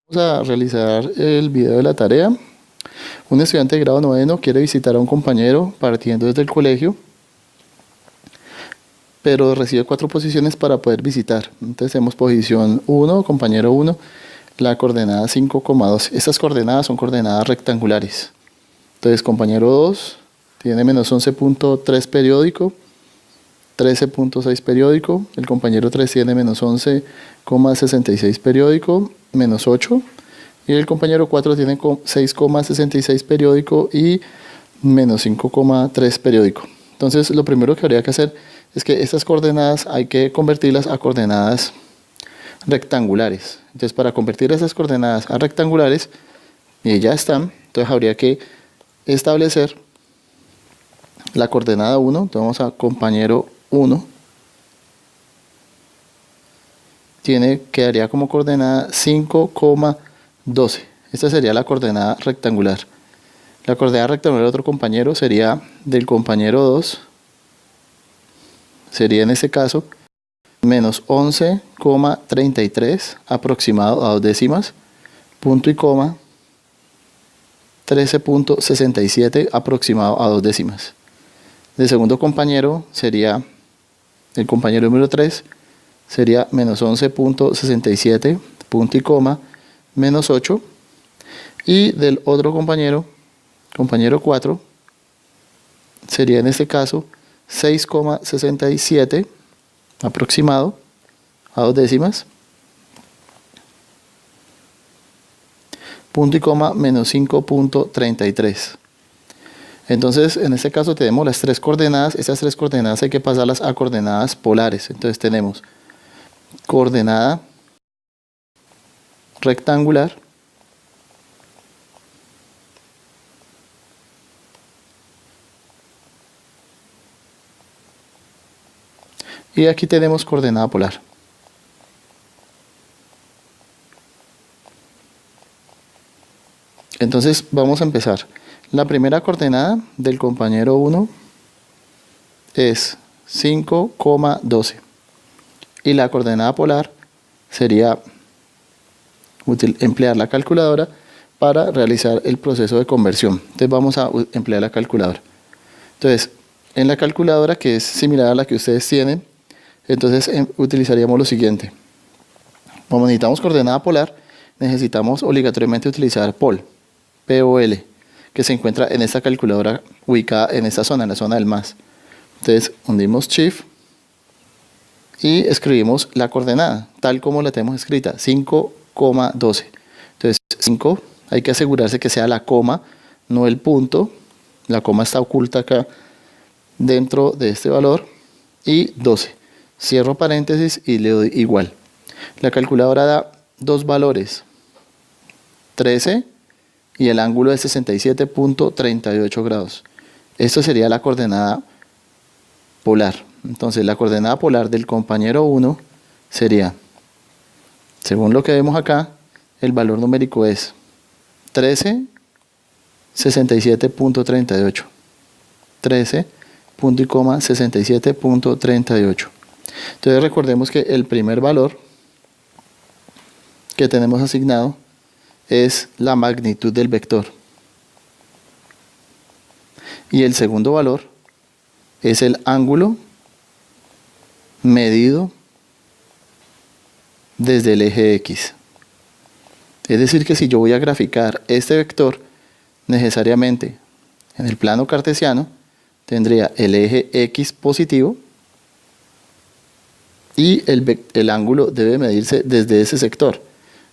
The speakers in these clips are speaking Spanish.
Vamos a realizar el video de la tarea. Un estudiante de grado noveno quiere visitar a un compañero partiendo desde el colegio, pero recibe 4 posiciones para poder visitar. Entonces tenemos posición 1, compañero 1, la coordenada 5,2. Estas coordenadas son coordenadas rectangulares. Entonces compañero 2 tiene menos 11.3 periódico, 13.6 periódico. El compañero 3 tiene menos 11,66 periódico, menos 8. Y el compañero 4 tiene 6,66 periódico y menos 5,3 periódico. Entonces lo primero que habría que hacer es que estas coordenadas hay que convertirlas a coordenadas rectangulares. Entonces para convertir esas coordenadas a rectangulares, y ya están, entonces habría que establecer la coordenada 1. Entonces vamos a compañero 1. Quedaría como coordenada 5,12. Esta sería la coordenada rectangular. La coordenada rectangular de otro compañero sería del compañero 2. Sería en este caso menos 11,33 aproximado a 2 décimas, punto y coma, 13.67 aproximado a 2 décimas. Del segundo compañero sería el compañero número 3, sería menos 11.67, punto y coma, menos 8. Y del otro compañero 4, sería en este caso 6,67 aproximado a 2 décimas, punto y coma, menos 5.33. Entonces en este caso tenemos las 3 coordenadas. Estas 3 coordenadas hay que pasarlas a coordenadas polares. Entonces tenemos coordenada rectangular y aquí tenemos coordenada polar. Entonces vamos a empezar. La primera coordenada del compañero 1 es 5,12 y la coordenada polar sería emplear la calculadora para realizar el proceso de conversión. Entonces vamos a emplear la calculadora. Entonces en la calculadora, que es similar a la que ustedes tienen, entonces utilizaríamos lo siguiente. Como necesitamos coordenada polar, necesitamos obligatoriamente utilizar POL, que se encuentra en esta calculadora ubicada en esta zona, en la zona del más. Entonces hundimos Shift y escribimos la coordenada, tal como la tenemos escrita, 5,12. Entonces 5, hay que asegurarse que sea la coma, no el punto. La coma está oculta acá dentro de este valor. Y 12. Cierro paréntesis y le doy igual. La calculadora da dos valores, 13 y el ángulo de 67.38 grados. Esto sería la coordenada polar. Entonces la coordenada polar del compañero 1 sería, según lo que vemos acá, el valor numérico es 13, 67.38. 13, punto y coma, 67.38. Entonces recordemos que el primer valor que tenemos asignado es la magnitud del vector. Y el segundo valor es el ángulo medido desde el eje X. Es decir que si yo voy a graficar este vector, necesariamente en el plano cartesiano tendría el eje X positivo y el ángulo debe medirse desde ese sector.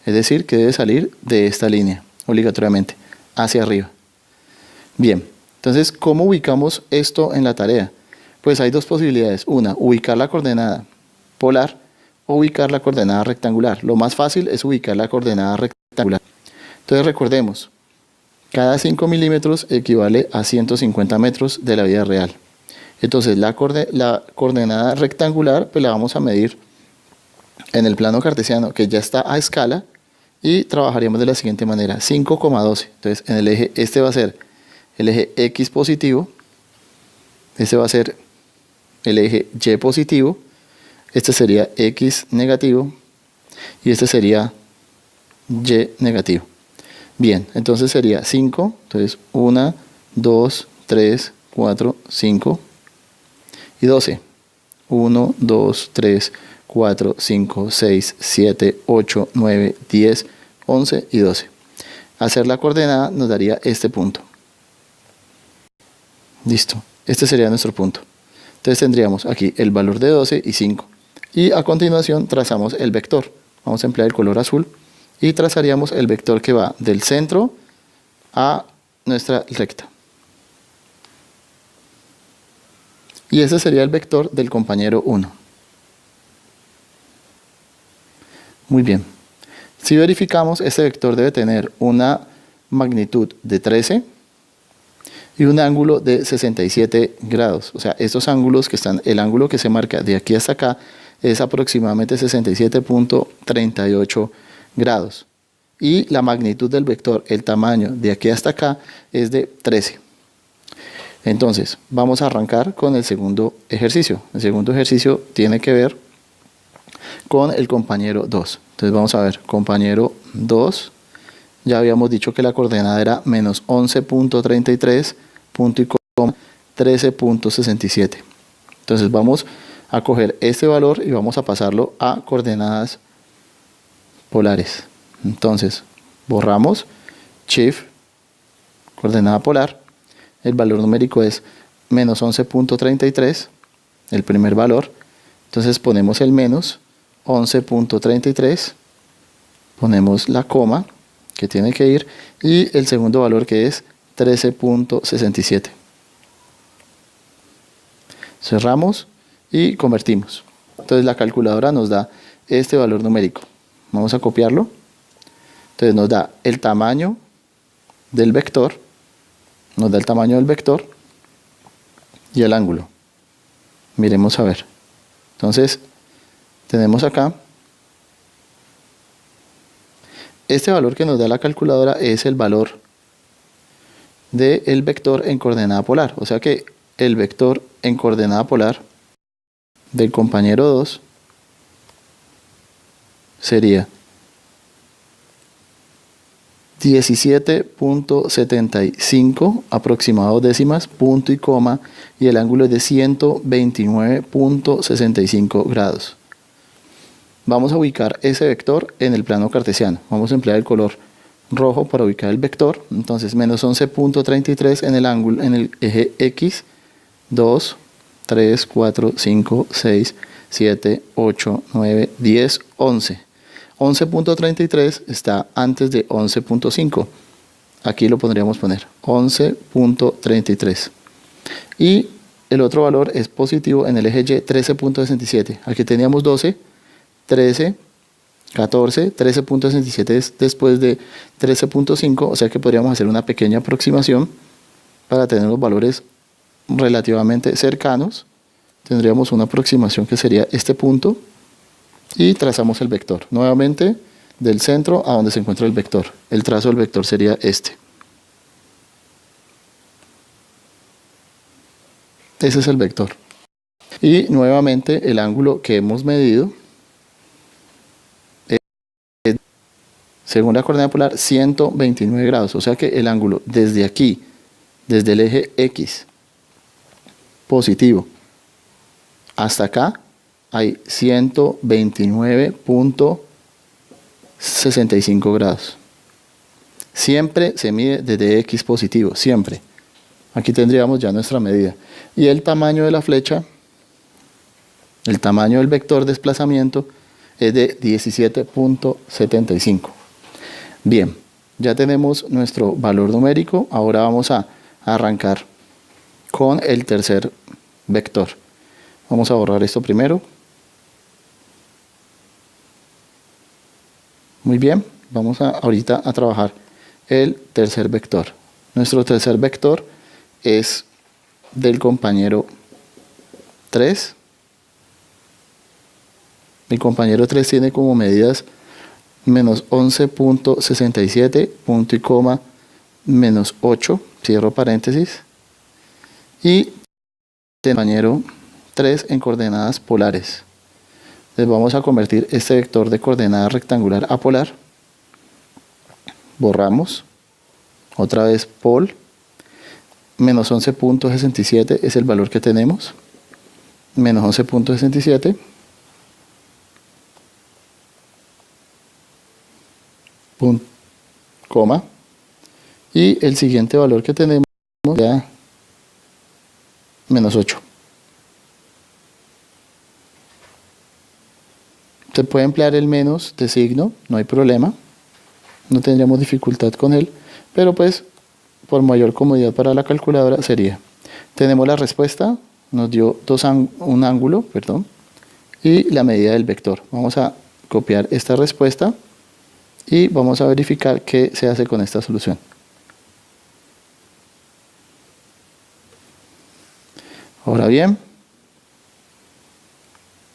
Es decir, que debe salir de esta línea, obligatoriamente, hacia arriba. Bien, entonces, ¿cómo ubicamos esto en la tarea? Pues hay dos posibilidades. Una, ubicar la coordenada polar o ubicar la coordenada rectangular. Lo más fácil es ubicar la coordenada rectangular. Entonces recordemos, cada 5 milímetros equivale a 150 metros de la vida real. Entonces la coordenada rectangular pues la vamos a medir en el plano cartesiano, que ya está a escala, y trabajaríamos de la siguiente manera: 5,12. Entonces en el eje, este va a ser el eje X positivo, este va a ser el eje Y positivo, este sería X negativo y este sería y negativo. Bien, entonces sería 5, entonces 1, 2, 3, 4, 5 y 12. 1, 2, 3, 4, 5, 6, 7, 8, 9, 10, 11 y 12. Hacer la coordenada nos daría este punto. Listo, este sería nuestro punto. Entonces tendríamos aquí el valor de 12 y 5. Y a continuación trazamos el vector. Vamos a emplear el color azul y trazaríamos el vector que va del centro a nuestra recta. Y ese sería el vector del compañero 1. Muy bien. Si verificamos, este vector debe tener una magnitud de 13 y un ángulo de 67 grados. O sea, estos ángulos que están, el ángulo que se marca de aquí hasta acá es aproximadamente 67.38 grados. Y la magnitud del vector, el tamaño de aquí hasta acá, es de 13. Entonces, vamos a arrancar con el segundo ejercicio. El segundo ejercicio tiene que ver con el compañero 2. Entonces vamos a ver, compañero 2, ya habíamos dicho que la coordenada era menos 11.33, punto y coma, 13.67. Entonces vamos a coger este valor y vamos a pasarlo a coordenadas polares. Entonces, borramos, shift, coordenada polar, el valor numérico es menos 11.33, el primer valor, entonces ponemos el menos 11.33, ponemos la coma que tiene que ir y el segundo valor que es 13.67. Cerramos y convertimos. Entonces la calculadora nos da este valor numérico. Vamos a copiarlo. Entonces nos da el tamaño del vector, y el ángulo. Miremos a ver. Entonces tenemos acá este valor que nos da la calculadora es el valor del vector en coordenada polar. O sea que el vector en coordenada polar del compañero 2 sería 17.75 aproximados décimas, punto y coma, y el ángulo es de 129.65 grados. Vamos a ubicar ese vector en el plano cartesiano. Vamos a emplear el color rojo para ubicar el vector. Entonces, menos 11.33 en el ángulo, en el eje X, 2, 3, 4, 5, 6, 7, 8, 9, 10, 11. 11.33 está antes de 11.5. Aquí lo podríamos poner 11.33. Y el otro valor es positivo en el eje Y, 13.67. Aquí teníamos 12, 13, 14, 13.67 es después de 13.5, o sea que podríamos hacer una pequeña aproximación para tener los valores relativamente cercanos. Tendríamos una aproximación que sería este punto y trazamos el vector. Nuevamente del centro a donde se encuentra el vector. El trazo del vector sería este. Ese es el vector. Y nuevamente el ángulo que hemos medido es, según la coordenada polar, 129 grados. O sea que el ángulo desde aquí, desde el eje X positivo hasta acá, hay 129.65 grados. Siempre se mide desde X positivo, siempre. Aquí tendríamos ya nuestra medida. Y el tamaño de la flecha, el tamaño del vector de desplazamiento es de 17.75. Bien, ya tenemos nuestro valor numérico. Ahora vamos a arrancar con el tercer vector. Vamos a borrar esto primero. Muy bien, vamos ahorita a trabajar el tercer vector. Nuestro tercer vector es del compañero 3. Mi compañero 3 tiene como medidas menos 11.67, punto y coma, menos 8, cierro paréntesis. Y el compañero 3 en coordenadas polares. Entonces vamos a convertir este vector de coordenada rectangular a polar. borramos, otra vez pol, menos 11.67 es el valor que tenemos, menos 11.67, coma, y el siguiente valor que tenemos ya menos 8. Se puede emplear el menos de signo, no hay problema, no tendríamos dificultad con él, pero pues por mayor comodidad para la calculadora sería, tenemos la respuesta, nos dio un ángulo, perdón, y la medida del vector. Vamos a copiar esta respuesta y vamos a verificar qué se hace con esta solución. Ahora bien,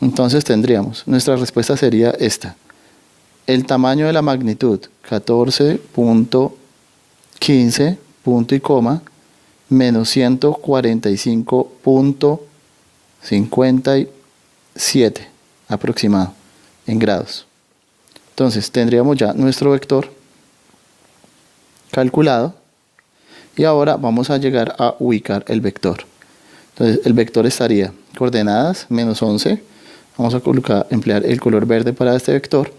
entonces tendríamos, nuestra respuesta sería esta. El tamaño de la magnitud 14.15 punto y coma menos 145.57 aproximado en grados. Entonces tendríamos ya nuestro vector calculado y ahora vamos a llegar a ubicar el vector. Entonces el vector estaría coordenadas menos 11, vamos a emplear el color verde para este vector,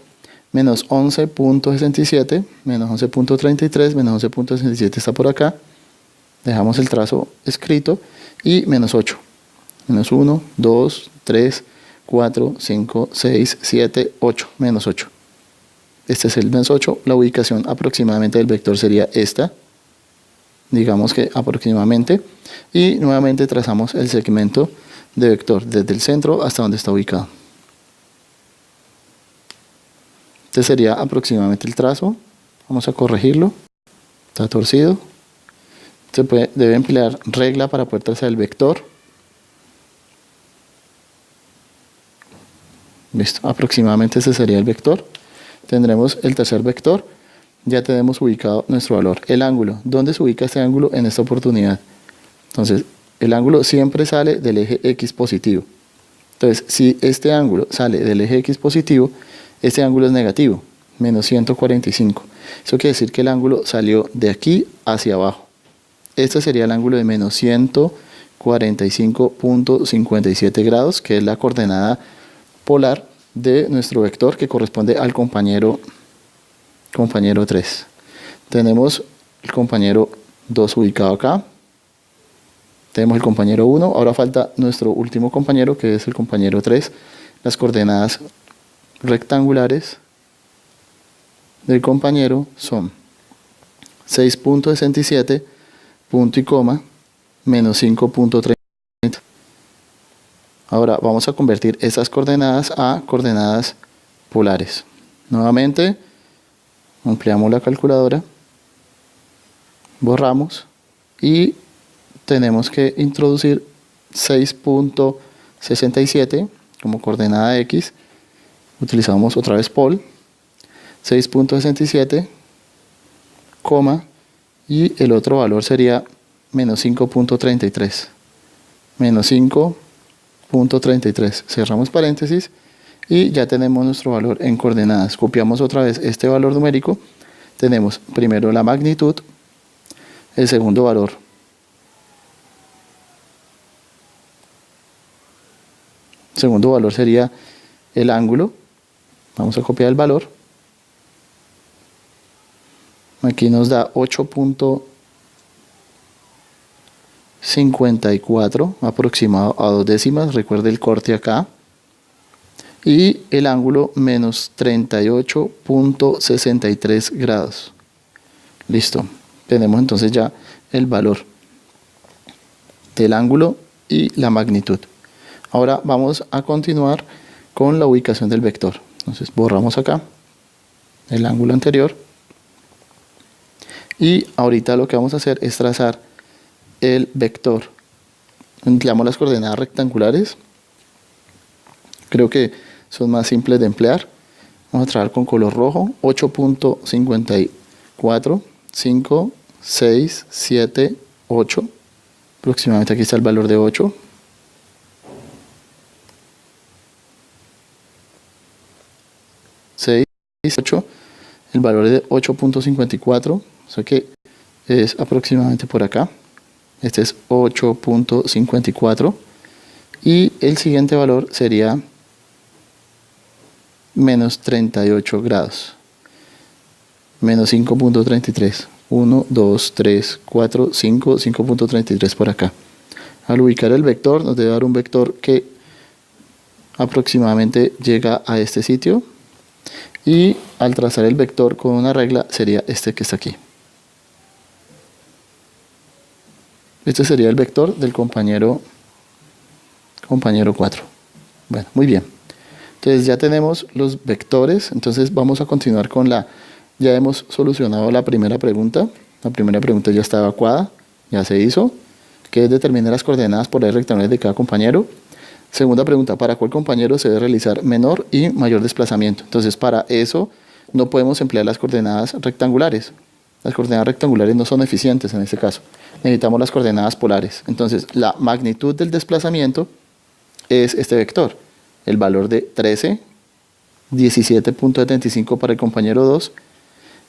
menos 11.67, menos 11.33, menos 11.67 está por acá, dejamos el trazo escrito, y menos 8, menos 1, 2, 3, 4, 5, 6, 7, 8, menos 8. Este es el menos 8, la ubicación aproximadamente del vector sería esta, digamos que aproximadamente, y nuevamente trazamos el segmento de vector desde el centro hasta donde está ubicado. Este sería aproximadamente el trazo, vamos a corregirlo, está torcido, debe emplear regla para poder trazar el vector. Listo, aproximadamente ese sería el vector. Tendremos el tercer vector, ya tenemos ubicado nuestro valor. El ángulo, ¿dónde se ubica este ángulo en esta oportunidad? Entonces, el ángulo siempre sale del eje X positivo. Entonces, si este ángulo sale del eje X positivo, este ángulo es negativo, menos 145. Eso quiere decir que el ángulo salió de aquí hacia abajo. Este sería el ángulo de menos 145.57 grados, que es la coordenada polar de nuestro vector que corresponde al compañero 3. Tenemos el compañero 2 ubicado acá. Tenemos el compañero 1. Ahora falta nuestro último compañero, que es el compañero 3. Las coordenadas rectangulares del compañero son 6.67, punto y coma, menos 5.30. Ahora vamos a convertir esas coordenadas a coordenadas polares. Nuevamente, ampliamos la calculadora, borramos y tenemos que introducir 6.67 como coordenada X. Utilizamos otra vez pol, 6.67, coma, y el otro valor sería menos 5.33. Menos 5.33. Cerramos paréntesis y ya tenemos nuestro valor en coordenadas. Copiamos otra vez este valor numérico. Tenemos primero la magnitud, el segundo valor. El segundo valor sería el ángulo. Vamos a copiar el valor. Aquí nos da 8.54 aproximado a 2 décimas. Recuerde el corte acá. Y el ángulo menos 38.63 grados. Listo. Tenemos entonces ya el valor del ángulo y la magnitud. Ahora vamos a continuar con la ubicación del vector. Entonces borramos acá el ángulo anterior. Y ahorita lo que vamos a hacer es trazar el vector. Empleamos las coordenadas rectangulares. Creo que son más simples de emplear. Vamos a trabajar con color rojo. 8.54, 5, 6, 7, 8. Aproximadamente aquí está el valor de 8. 6, 8. el valor es de 8.54, o sea que es aproximadamente por acá. Este es 8.54 y el siguiente valor sería menos 38 grados, menos 5.33, 1, 2, 3, 4, 5, 5.33 por acá. Al ubicar el vector nos debe dar un vector que aproximadamente llega a este sitio, y al trazar el vector con una regla sería este que está aquí. Este sería el vector del compañero 4. Bueno, muy bien. Entonces ya tenemos los vectores. Entonces vamos a continuar con ya hemos solucionado la primera pregunta. La primera pregunta ya está evacuada, ya se hizo, que es determinar las coordenadas polares rectangulares de cada compañero. Segunda pregunta, ¿para cuál compañero se debe realizar menor y mayor desplazamiento? Entonces, para eso no podemos emplear las coordenadas rectangulares. Las coordenadas rectangulares no son eficientes en este caso. Necesitamos las coordenadas polares. Entonces, la magnitud del desplazamiento es este vector. El valor de 13, 17.75 para el compañero 2,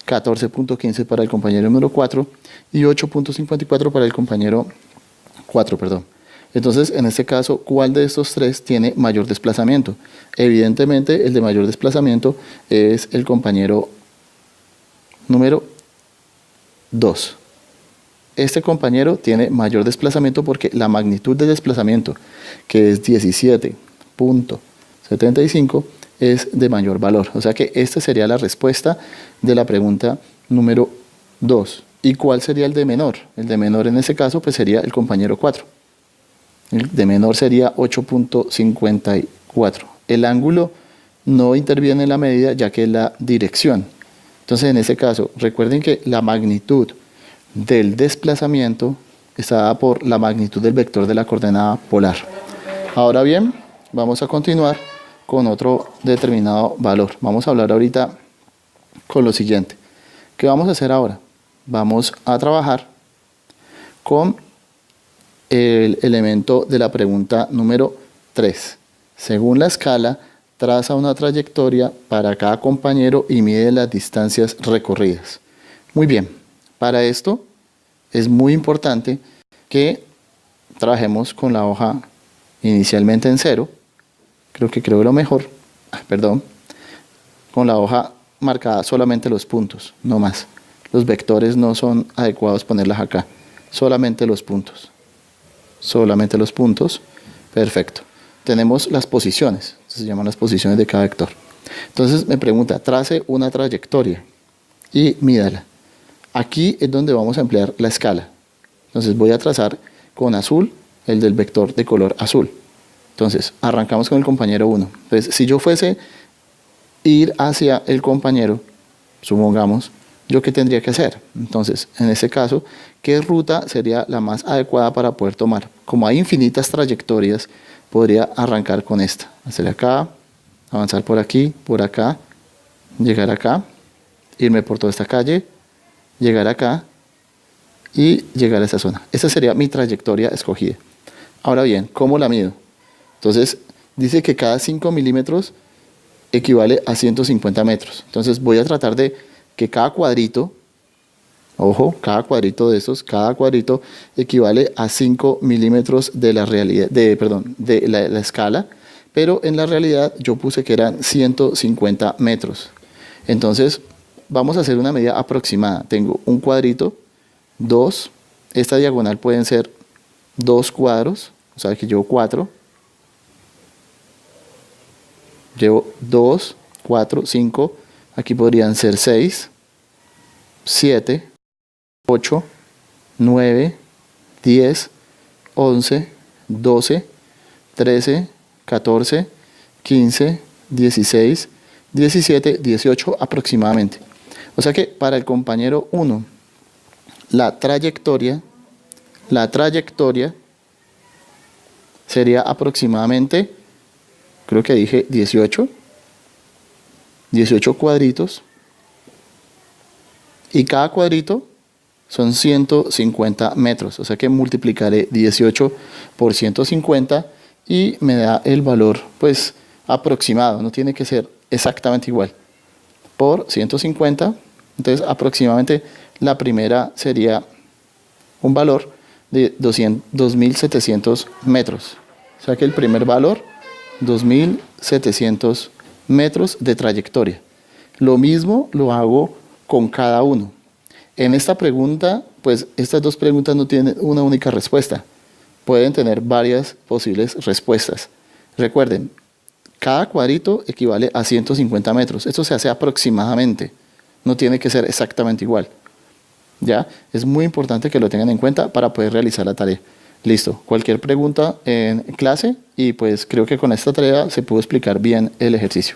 14.15 para el compañero número 4 y 8.54 para el compañero 4, perdón. Entonces, en este caso, ¿cuál de estos tres tiene mayor desplazamiento? Evidentemente, el de mayor desplazamiento es el compañero número 2. Este compañero tiene mayor desplazamiento porque la magnitud de desplazamiento, que es 17.75, es de mayor valor. O sea que esta sería la respuesta de la pregunta número 2. ¿Y cuál sería el de menor? El de menor en este caso pues sería el compañero 4. El de menor sería 8.54. El ángulo no interviene en la medida ya que es la dirección. Entonces en este caso recuerden que la magnitud del desplazamiento está dada por la magnitud del vector de la coordenada polar. Ahora bien, vamos a continuar con otro determinado valor. Vamos a hablar ahorita con lo siguiente. ¿Qué vamos a hacer ahora? Vamos a trabajar con el elemento de la pregunta número 3. Según la escala, traza una trayectoria para cada compañero y mide las distancias recorridas. Muy bien, para esto es muy importante que trabajemos con la hoja inicialmente en 0. Creo que lo mejor, con la hoja marcada solamente los puntos, no más. Los vectores no son adecuados ponerlas acá, solamente los puntos. Solamente los puntos, perfecto. Tenemos las posiciones, se llaman las posiciones de cada vector. Entonces me pregunta, trace una trayectoria y mídala. Aquí es donde vamos a emplear la escala. Entonces voy a trazar con azul el del vector de color azul. Entonces arrancamos con el compañero 1. Entonces si yo fuese ir hacia el compañero, supongamos, ¿yo qué tendría que hacer? Entonces, en este caso, ¿qué ruta sería la más adecuada para poder tomar? Como hay infinitas trayectorias, podría arrancar con esta. Hacerle acá, avanzar por aquí, por acá, llegar acá, irme por toda esta calle, llegar acá y llegar a esta zona. Esta sería mi trayectoria escogida. Ahora bien, ¿cómo la mido? Entonces, dice que cada 5 milímetros equivale a 150 metros. Entonces, voy a tratar de que cada cuadrito, ojo, cada cuadrito de estos, cada cuadrito equivale a 5 milímetros de la realidad, de la escala, pero en la realidad yo puse que eran 150 metros. Entonces, vamos a hacer una medida aproximada. Tengo un cuadrito, 2, esta diagonal pueden ser 2 cuadros, o sea que llevo 4, llevo 2, 4, 5, aquí podrían ser 6, 7, 8, 9, 10, 11, 12, 13, 14, 15, 16, 17, 18 aproximadamente. O sea que para el compañero 1, la trayectoria sería aproximadamente, creo que dije 18 cuadritos, y cada cuadrito son 150 metros, o sea que multiplicaré 18 por 150 y me da el valor pues aproximado, no tiene que ser exactamente igual. por 150. Entonces aproximadamente la primera sería un valor de 2.700 metros. O sea que el primer valor, 2.700 metros de trayectoria. Lo mismo lo hago con cada uno. En esta pregunta, pues estas dos preguntas no tienen una única respuesta. Pueden tener varias posibles respuestas. Recuerden, cada cuadrito equivale a 150 metros. Esto se hace aproximadamente. No tiene que ser exactamente igual. ¿Ya? Es muy importante que lo tengan en cuenta para poder realizar la tarea. Listo. Cualquier pregunta en clase y pues creo que con esta tarea se pudo explicar bien el ejercicio.